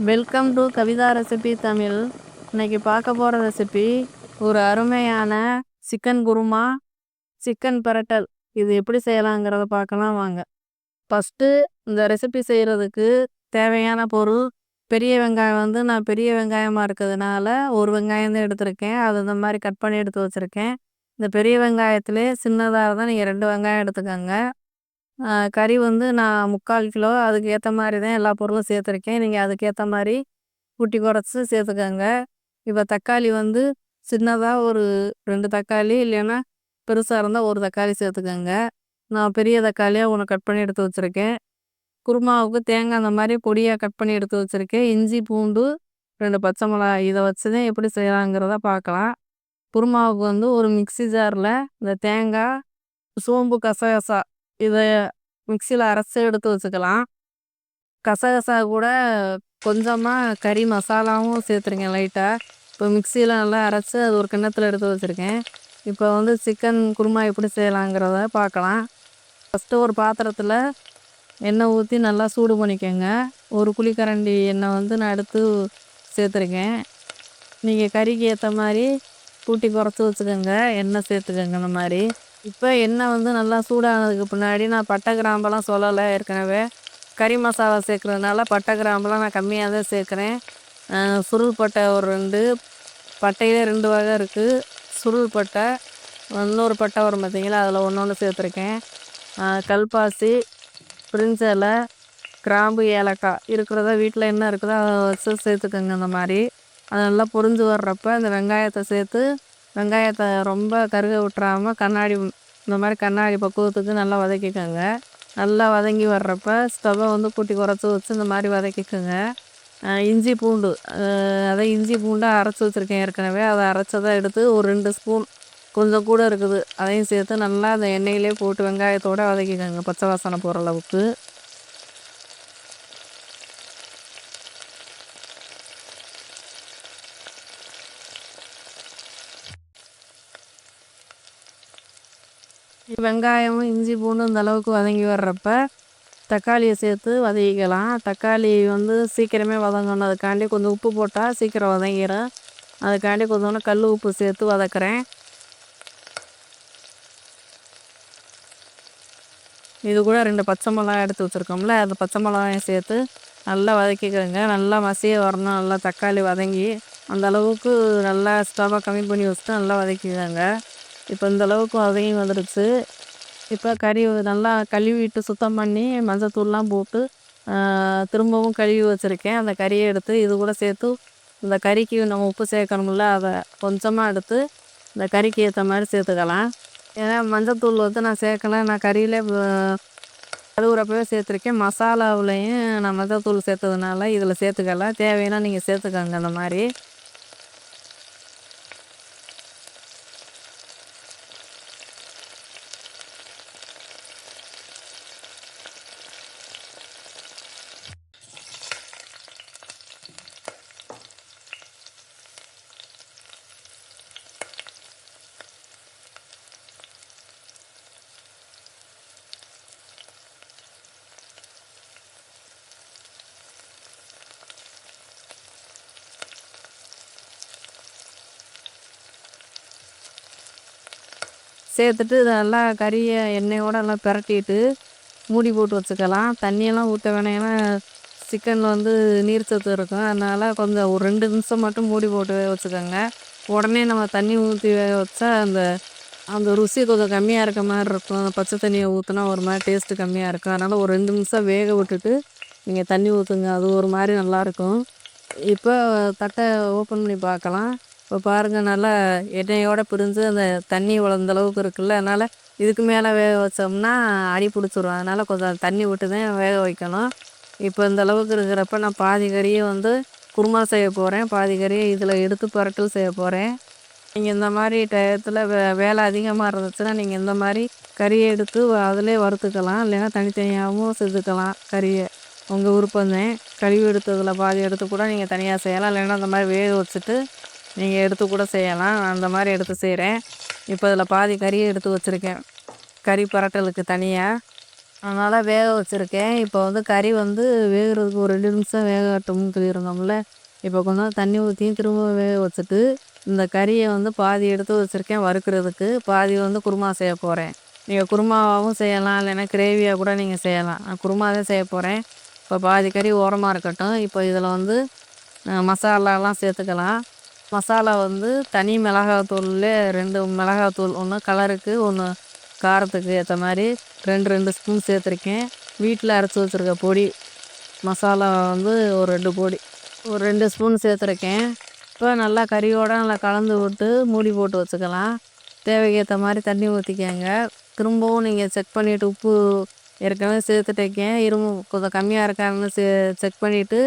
Welcome to Kavitha recipe Tamil. இன்னைக்கு பார்க்க போகிற ரெசிபி ஒரு அருமையான சிக்கன் குருமா, சிக்கன் பிரட்டல். இது எப்படி செய்யலாங்கிறத பார்க்கலாம் வாங்க. ஃபஸ்ட்டு இந்த ரெசிபி செய்கிறதுக்கு தேவையான பொருள் பெரிய வெங்காயம். நான் பெரிய வெங்காயமாக இருக்கிறதுனால ஒரு வெங்காயம் தான் எடுத்திருக்கேன். அது இந்த மாதிரி கட் பண்ணி எடுத்து வச்சுருக்கேன். இந்த பெரிய வெங்காயத்திலே சின்னதாக தான் நீங்கள் 2 வெங்காயம் எடுத்துக்கோங்க. கறி நான் 3/4 கிலோ, அதுக்கு ஏற்ற மாதிரி தான் எல்லா பொருளும் சேர்த்துருக்கேன். நீங்கள் அதுக்கேற்ற மாதிரி கூட்டி குறைச்சி சேர்த்துக்கோங்க. இப்போ தக்காளி சின்னதாக ஒரு 2 தக்காளி, இல்லைன்னா பெருசாக இருந்தால் ஒரு தக்காளி சேர்த்துக்கோங்க. நான் பெரிய தக்காளியாக ஒன்று கட் பண்ணி எடுத்து வச்சுருக்கேன். குருமாவுக்கு தேங்காய் அந்த மாதிரி பொடியாக கட் பண்ணி எடுத்து வச்சுருக்கேன். இஞ்சி, பூண்டு, 2 பச்சை மிளகாய். இதை வச்சு தான் எப்படி செய்யலாங்கிறத பார்க்கலாம். குருமாவுக்கு ஒரு மிக்ஸி ஜாரில் இந்த தேங்காய், சோம்பு, கசகசா இதை மிக்சியில் அரைச்சி எடுத்து வச்சுக்கலாம். கசகசா கூட கொஞ்சமாக கறி மசாலாவும் சேர்த்துருங்க லைட்டாக. இப்போ மிக்சியில் நல்லா அரைச்சி அது ஒரு கிண்ணத்தில் எடுத்து வச்சுருக்கேன். இப்போ சிக்கன் குருமா எப்படி செய்யலாங்கிறத பார்க்கலாம். ஃபஸ்ட்டு ஒரு பாத்திரத்தில் எண்ணெய் ஊற்றி நல்லா சூடு பண்ணிக்கோங்க. ஒரு குழிக்கரண்டி எண்ணெய் நான் எடுத்து சேர்த்துருக்கேன். நீங்கள் கறிக்கு ஏற்ற மாதிரி கூட்டி குறைச்சி வச்சுக்கோங்க. எண்ணெய் சேர்த்துக்கோங்க இந்த மாதிரி. இப்போ எண்ணெய் நல்லா சூடானதுக்கு பின்னாடி நான் பட்டை கிராம்பெல்லாம் சொல்லலை ஏற்கனவே. கறி மசாலா சேர்க்குறதுனால பட்டை கிராம்பெல்லாம் நான் கம்மியாக தான் சேர்க்குறேன். சுருள் பட்டை ஒரு 2, பட்டையிலே 2 வகை இருக்குது. சுருள் பட்டை, இன்னொரு பட்டை வரும் பார்த்தீங்களா, அதில் ஒன்று சேர்த்துருக்கேன். கல்பாசி, பிரிஞ்சி இலை, கிராம்பு, ஏலக்காய் இருக்கிறத வீட்டில் என்ன இருக்குதோ அதை வச்சு சேர்த்துக்கோங்க. இந்த மாதிரி அது நல்லா பொரிஞ்சு வர்றப்ப இந்த வெங்காயத்தை சேர்த்து, வெங்காயத்தை ரொம்ப கருக விட்டுறாமல் இந்த மாதிரி கண்ணாடி பக்குவத்துக்கு நல்லா வதக்கிக்கோங்க. நல்லா வதங்கி வர்றப்ப ஸ்டவ்வை கூட்டி குறைச்சி வச்சு இந்த மாதிரி வதக்கிக்கோங்க. இஞ்சி பூண்டு, அதை இஞ்சி பூண்டை அரைச்சி வச்சுருக்கேன் ஏற்கனவே. அதை அரைச்சதை எடுத்து ஒரு 2 ஸ்பூன் கொஞ்சம் கூட இருக்குது, அதையும் சேர்த்து நல்லா அந்த எண்ணெயிலே போட்டு வெங்காயத்தோடு வதக்கிக்கோங்க பச்சை வாசனை போகிற அளவுக்கு. வெங்காயமும் இஞ்சி பூண்டும் இந்த அளவுக்கு வதங்கி வர்றப்ப தக்காளியை சேர்த்து வதக்கிக்கலாம். தக்காளி சீக்கிரமே வதங்கணும். அதுக்காண்டி கொஞ்சம் உப்பு போட்டால் சீக்கிரம் வதங்கிடும். அதுக்காண்டி கொஞ்சோண்டு கல் உப்பு சேர்த்து வதக்குறேன். இது கூட 2 பச்சை மிளகாய் எடுத்து வச்சுருக்கோம்ல, அந்த பச்சை மிளகாயும் சேர்த்து நல்லா வதக்கிக்கிறேங்க. நல்லா மசிய வரணும். நல்லா தக்காளி வதங்கி அந்த அளவுக்கு நல்லா ஸ்டவ்வை கம்மி பண்ணி வச்சுட்டு நல்லா வதக்கிக்கோங்க. இப்போ இந்த அளவுக்கு வதங்கி வந்துடுச்சு. இப்போ கறி நல்லா கழுவிட்டு சுத்தம் பண்ணி மஞ்சத்தூள்லாம் போட்டு திரும்பவும் கழுவி வச்சுருக்கேன். அந்த கறியை எடுத்து இது கூட சேர்த்து, இந்த கறிக்கு நம்ம உப்பு சேர்க்கணும்ல, அதை கொஞ்சமாக எடுத்து இந்த கறிக்கு ஏற்ற மாதிரி சேர்த்துக்கலாம். ஏன்னா மஞ்சத்தூள் நான் சேர்க்கலை, நான் கறியில் கழுவுறப்பவே சேர்த்துருக்கேன். மசாலாவுலேயும் நான் மஞ்சத்தூள் சேர்த்ததுனால இதில் சேர்த்துக்கலாம். தேவைன்னா நீங்கள் சேர்த்துக்கோங்க. அந்த மாதிரி சேர்த்துட்டு இதை நல்லா கறியை எண்ணெயோடு நல்லா பிரட்டிட்டு மூடி போட்டு வச்சுக்கலாம். தண்ணியெல்லாம் ஊற்ற வேணாம், ஏன்னா சிக்கனில் நீர் சத்து இருக்கும். அதனால் கொஞ்சம் ஒரு 2 நிமிஷம் மட்டும் மூடி போட்டு வச்சுக்கோங்க. உடனே நம்ம தண்ணி ஊற்றி வேக வச்சா அந்த ருசி கொஞ்சம் கம்மியாக இருக்க மாதிரி இருக்கும். பச்சை தண்ணியை ஊற்றினா ஒரு மாதிரி டேஸ்ட்டு கம்மியாக இருக்கும். அதனால் ஒரு 2 நிமிஷம் வேக விட்டுட்டு நீங்கள் தண்ணி ஊற்றுங்க. அது ஒரு மாதிரி நல்லாயிருக்கும். இப்போ தட்டை ஓப்பன் பண்ணி பார்க்கலாம். இப்போ பாருங்கள், நல்லா எண்ணெயோடு பிரிஞ்சு அந்த தண்ணி வளர்ந்த அளவுக்கு இருக்குல்ல. அதனால் இதுக்கு மேலே வேக வச்சோம்னா அடி பிடிச்சிரும். அதனால் கொஞ்சம் தண்ணி விட்டு தான் வேக வைக்கணும். இப்போ இந்த அளவுக்கு இருக்கிறப்ப நான் பாதி கறியை குருமா செய்ய போகிறேன், பாதி கறியை இதில் எடுத்து பிரட்டல் செய்ய போகிறேன். நீங்கள் இந்த மாதிரி டயத்தில் வேலை அதிகமாக இருந்துச்சுன்னா நீங்கள் இந்த மாதிரி கறியை எடுத்து அதிலே வறுத்துக்கலாம், இல்லைன்னா தனித்தனியாகவும் செஞ்சுக்கலாம். கறியை உங்கள் விருப்பம்தான். கழுவி எடுத்ததில் பாதி எடுத்து கூட நீங்கள் தனியாக செய்யலாம், இல்லைன்னா அந்த மாதிரி வேக வச்சுட்டு நீங்கள் எடுத்து கூட செய்யலாம். நான் அந்த மாதிரி எடுத்து செய்கிறேன். இப்போ இதில் பாதி கறியை எடுத்து வச்சுருக்கேன் கறி பரட்டலுக்கு தனியாக. அதனால வேக வச்சுருக்கேன். இப்போ வந்து கறி வந்து வேகுறதுக்கு ஒரு 2 நிமிஷம் வேகட்டும்னு சொல்லியிருந்தோம்ல. இப்போ கொஞ்சம் தண்ணி ஊத்தி திரும்ப வேக வச்சுட்டு, இந்த கறிய வந்து பாதி எடுத்து வச்சுருக்கேன் வறுக்கிறதுக்கு. பாதி வந்து குருமா செய்ய போறேன். நீங்க குருமாவாவும் செய்யலாம். இல்லைன்னா கிரேவியா கூட நீங்க செய்யலாம். நான் குருமா தான் செய்ய போறேன். இப்போ பாதி கறி ஓரமா இருக்கட்டும். இப்போ இதில வந்து மசாலாலாம் சேர்த்துக்கலாம். மசாலா வந்து தனி மிளகாத்தூள்லே 2 மிளகாத்தூள். 1 கலருக்கு, 1 காரத்துக்கு ஏத்த மாரி 2, 2 ஸ்பூன் சேர்த்துருக்கேன். வீட்ல அரைச்சு வச்சுருக்க பொடி. மசாலா வந்து ஒரு 2 பொடி. ஒரு 2 ஸ்பூன் சேர்த்துருக்கேன். இப்போ நல்லா கறியோட நல்லா கலந்து விட்டு மூடி போட்டு வச்சுக்கலாம். தேவைக்கு ஏத்த மாரி தண்ணி ஊத்திக்கங்க. திரும்பவும் நீங்க செக் பண்ணிட்டு உப்பு ஏற்கனவே சேர்த்துட்டேக்கேன். கொஞ்சம் கம்மியா இருக்கான்னு செக் பண்ணிட்டு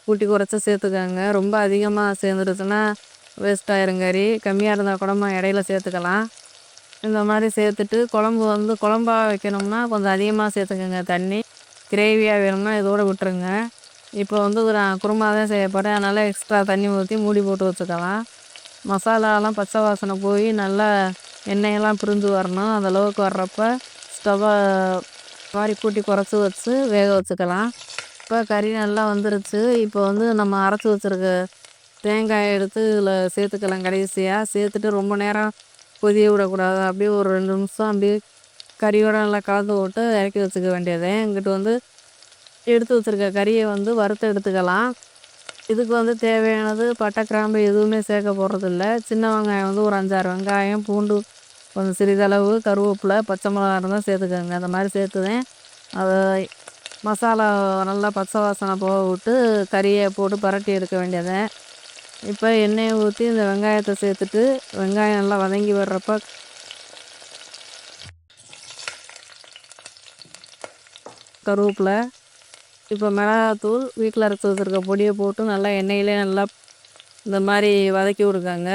கூட்டி குறைச்சு சேர்த்துக்கங்க. ரொம்ப அதிகமா சேர்ந்துருச்சுன்னா வேஸ்ட் ஆயிரும் கறி. கம்மியா இருந்தா கூட நம்ம இடையில சேர்த்துக்கலாம். இந்த மாரி சேர்த்துட்டு குழம்பு வந்து குழம்பா வைக்கணும்னா கொஞ்சம் அதிகமா சேர்த்துக்கங்க தண்ணி. கிரேவியா வேணும்னா இதோட விட்டுருங்க. இப்போ வந்து நான் குருமா தான் செய்ய போறேன். அதனால எக்ஸ்ட்ரா தண்ணி ஊத்தி மூடி போட்டு வச்சுக்கலாம். மசாலாலாம் பச்சை வாசனை போய் நல்லா எண்ணெயெல்லாம் பிரிஞ்சு வரணும். அந்த அளவுக்கு வர்றப்ப ஸ்டவ்வை மாரி கூட்டி குறைச்சி வச்சு வேக வச்சுக்கலாம். இப்போ கறி நல்லா வந்துருச்சு. இப்போ வந்து நம்ம அரைச்சி வச்சுருக்க தேங்காயை எடுத்து இதில் சேர்த்துக்கலாம். கடைசியாக சேர்த்துட்டு ரொம்ப நேரம் கொதிய விடக்கூடாது. அப்படியே ஒரு 2 நிமிஷம் அப்படியே கறியோட நல்லா கலந்து போட்டு இறக்கி வச்சுக்க வேண்டியது. இங்கிட்டு வந்து எடுத்து வச்சுருக்க கறியை வந்து வறுத்து எடுத்துக்கலாம். இதுக்கு வந்து தேவையானது பட்டை, கிராம்பு எதுவுமே சேர்க்க போகிறதில்ல. சின்ன வெங்காயம் வந்து ஒரு 5, 6 வெங்காயம், பூண்டு கொஞ்சம் சிறிதளவு, கருவேப்பிலை, பச்சை மிளகா இருந்தால் சேர்த்துக்கோங்க. அந்த மாதிரி சேர்த்துதேன் அதை மசாலா நல்லா பச்சை வாசனை போக விட்டு கறியை போட்டு பரட்டி எடுக்க வேண்டியது. இப்போ எண்ணெயை ஊற்றி இந்த வெங்காயத்தை சேர்த்துட்டு வெங்காயம் நல்லா வதங்கி வர்றப்ப கருவேப்பிலை, இப்போ மிளகாத்தூள் வீட்டில் அரைச்சி வச்சுருக்க பொடியை போட்டு நல்லா எண்ணெயிலே நல்லா இந்த மாதிரி வதக்கி விடுக்காங்க.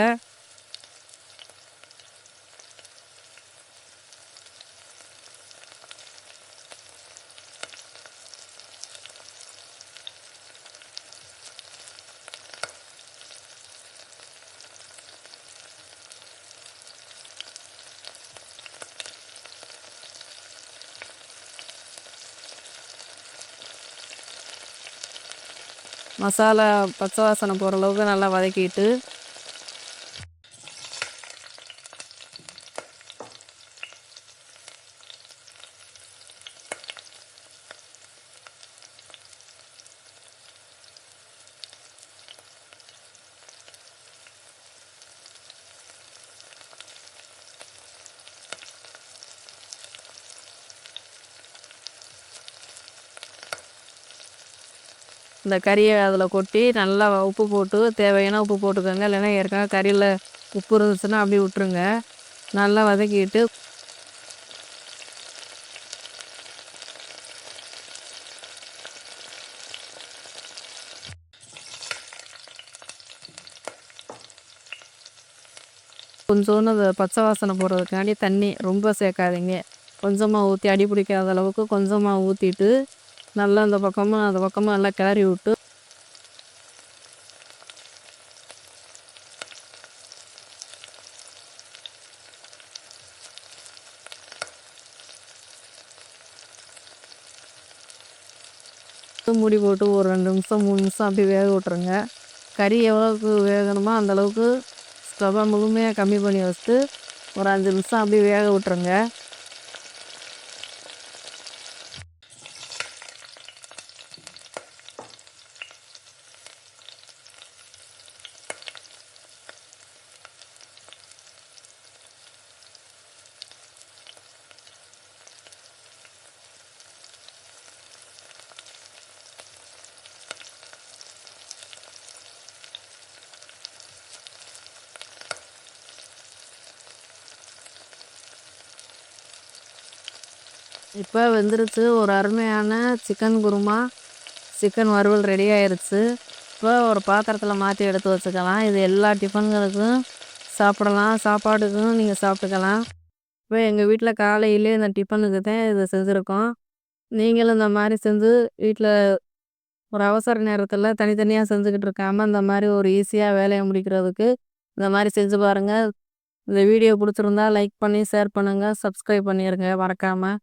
மசாலா பச்சை வாசனை போகிற அளவுக்கு நல்லா வதக்கிட்டு இந்த கறியை அதில் கொட்டி நல்லா உப்பு போட்டு தேவையான உப்பு போட்டுக்கோங்க. இல்லைன்னா ஏற்கனவே கறியில் உப்பு இருந்துச்சுன்னா அப்படி விட்டுருங்க. நல்லா வதக்கிட்டு கொஞ்சோண்டு அந்த பச்சை வாசனை போடுறதுக்காண்டி தண்ணி ரொம்ப சேர்க்காதீங்க. கொஞ்சமாக ஊற்றி அடி பிடிக்காத அளவுக்கு கொஞ்சமாக ஊற்றிட்டு நல்லா அந்த பக்கமும் அந்த பக்கமும் நல்லா கிளறி விட்டு மூடி போட்டு ஒரு 2 நிமிஷம் 3 நிமிஷம் அப்படி வேக விட்ருங்க. கறி எவ்வளோக்கு வேகணுமோ அந்தளவுக்கு ஸ்டவ்வை முழுமையாக கம்மி பண்ணி வச்சுட்டு ஒரு 5 நிமிஷம் அப்படியே வேக விட்ருங்க. இப்போ வெந்துருச்சு. ஒரு அருமையான சிக்கன் குருமா, சிக்கன் வறுவல் ரெடி ஆயிருச்சு. இப்போ ஒரு பாத்திரத்தில் மாற்றி எடுத்து வச்சுக்கலாம். இது எல்லா டிஃபன்களுக்கும் சாப்பிடலாம். சாப்பாடுக்கும் நீங்கள் சாப்பிட்டுக்கலாம். இப்போ எங்கள் வீட்டில் காலையிலே இந்த டிஃபனுக்கு தான் இதை செஞ்சுருக்கோம். நீங்களும் இந்த மாதிரி செஞ்சு வீட்டில் ஒரு அவசர நேரத்தில் தனித்தனியாக செஞ்சுக்கிட்டு இருக்காமல் இந்த மாதிரி ஒரு ஈஸியாக வேலையை முடிக்கிறதுக்கு இந்த மாதிரி செஞ்சு பாருங்கள். இந்த வீடியோ பிடிச்சிருந்தா லைக் பண்ணி ஷேர் பண்ணுங்கள். சப்ஸ்கிரைப் பண்ணிடுங்க மறக்காமல்.